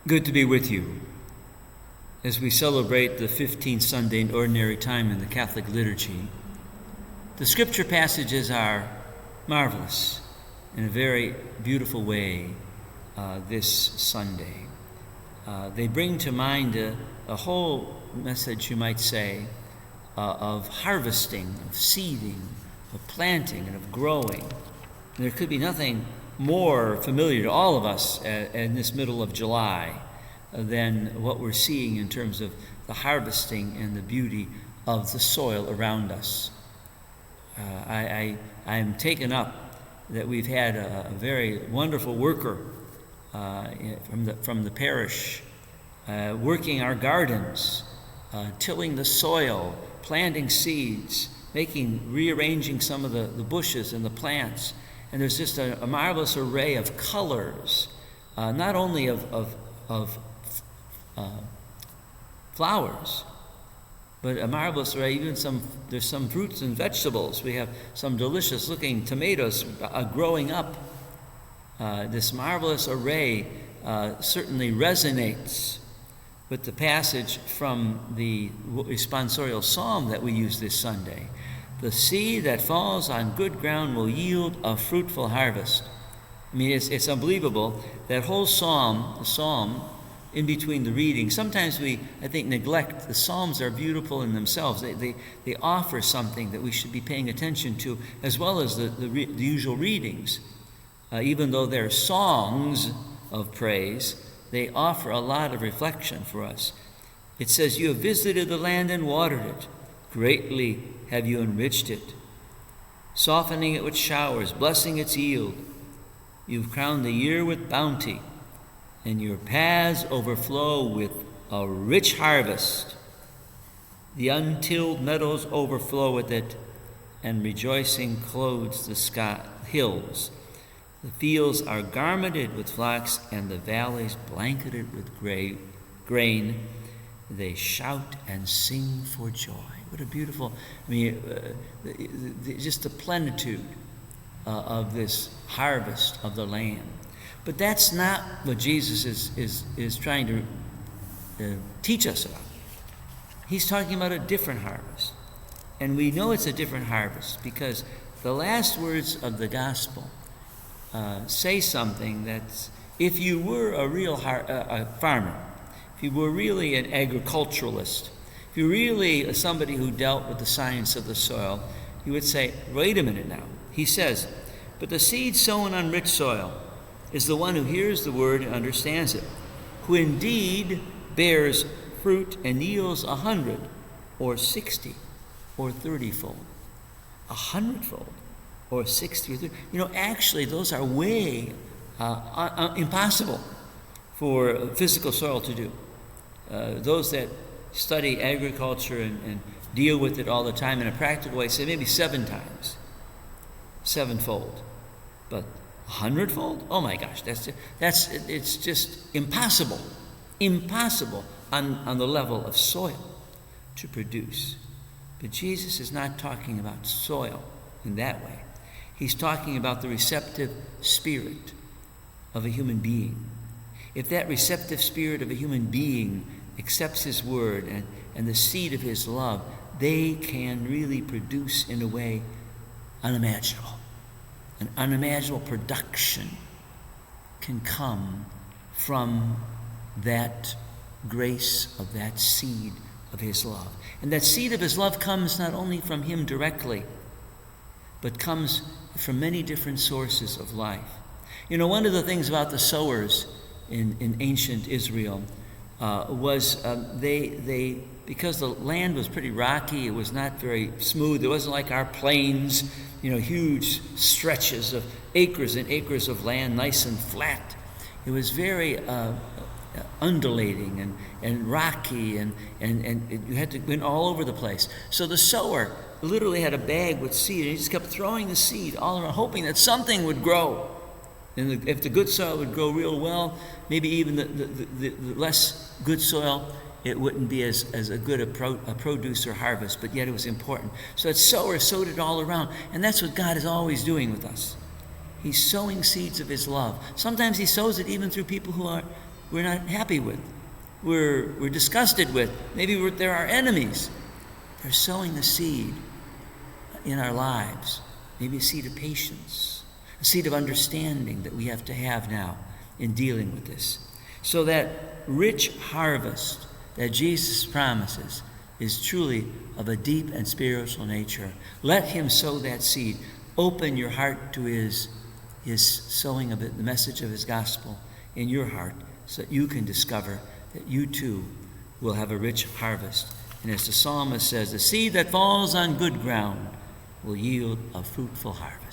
Good to be with you as we celebrate the 15th Sunday in Ordinary Time in the Catholic liturgy. The scripture passages are marvelous in a very beautiful way this Sunday. They bring to mind a whole message, you might say, of harvesting, of seeding, of planting, and of growing. And there could be nothing more familiar to all of us in this middle of July than what we're seeing in terms of the harvesting and the beauty of the soil around us. I am taken up that we've had a very wonderful worker from the parish working our gardens, tilling the soil, planting seeds, rearranging some of the bushes and the plants. And there's just a marvelous array of colors, not only of flowers, but a marvelous array. There's some fruits and vegetables. We have some delicious-looking tomatoes growing up. This marvelous array certainly resonates with the passage from the responsorial psalm that we use this Sunday. The seed that falls on good ground will yield a fruitful harvest. I mean, it's unbelievable. That whole the psalm, in between the reading, sometimes we, I think, neglect. The psalms are beautiful in themselves. They offer something that we should be paying attention to, as well as the usual readings. Even though they're songs of praise, they offer a lot of reflection for us. It says, "You have visited the land and watered it. Greatly have you enriched it, softening it with showers, blessing its yield. You've crowned the year with bounty, and your paths overflow with a rich harvest. The untilled meadows overflow with it, and rejoicing clothes the hills. The fields are garmented with flax, and the valleys blanketed with grain. They shout and sing for joy." What a beautiful, just the plenitude of this harvest of the land. But that's not what Jesus is trying to teach us about. He's talking about a different harvest. And we know it's a different harvest because the last words of the gospel say something that's, if you were a real farmer, if you were really an agriculturalist, if you're really somebody who dealt with the science of the soil, you would say, wait a minute now. He says, "But the seed sown on rich soil is the one who hears the word and understands it, who indeed bears fruit and yields 100 or 60 or 30-fold." 100-fold or 60 or 30. Actually, those are way impossible for physical soil to do. Those that study agriculture and deal with it all the time in a practical way say maybe 7 times, 7-fold. But 100-fold? Oh my gosh, it's just impossible on the level of soil to produce. But Jesus is not talking about soil in that way. He's talking about the receptive spirit of a human being. If that receptive spirit of a human being accepts his word and the seed of his love, they can really produce in a way unimaginable. An unimaginable production can come from that grace of that seed of his love. And that seed of his love comes not only from him directly, but comes from many different sources of life. One of the things about the sowers in ancient Israel was they because the land was pretty rocky, it was not very smooth. It wasn't like our plains, huge stretches of acres and acres of land, nice and flat. It was very undulating and rocky, and you had to went all over the place. So the sower literally had a bag with seed, and he just kept throwing the seed all around, hoping that something would grow. And if the good soil would grow real well, maybe even the less good soil, it wouldn't be as a good a produce or harvest, but yet it was important. So that sower sowed it all around, and that's what God is always doing with us. He's sowing seeds of his love. Sometimes he sows it even through people who are we're not happy with, we're disgusted with. Maybe they're our enemies. They're sowing a seed in our lives, maybe a seed of patience, a seed of understanding that we have to have now in dealing with this. So that rich harvest that Jesus promises is truly of a deep and spiritual nature. Let him sow that seed. Open your heart to his sowing of it, the message of his gospel in your heart, so that you can discover that you too will have a rich harvest. And as the psalmist says, the seed that falls on good ground will yield a fruitful harvest.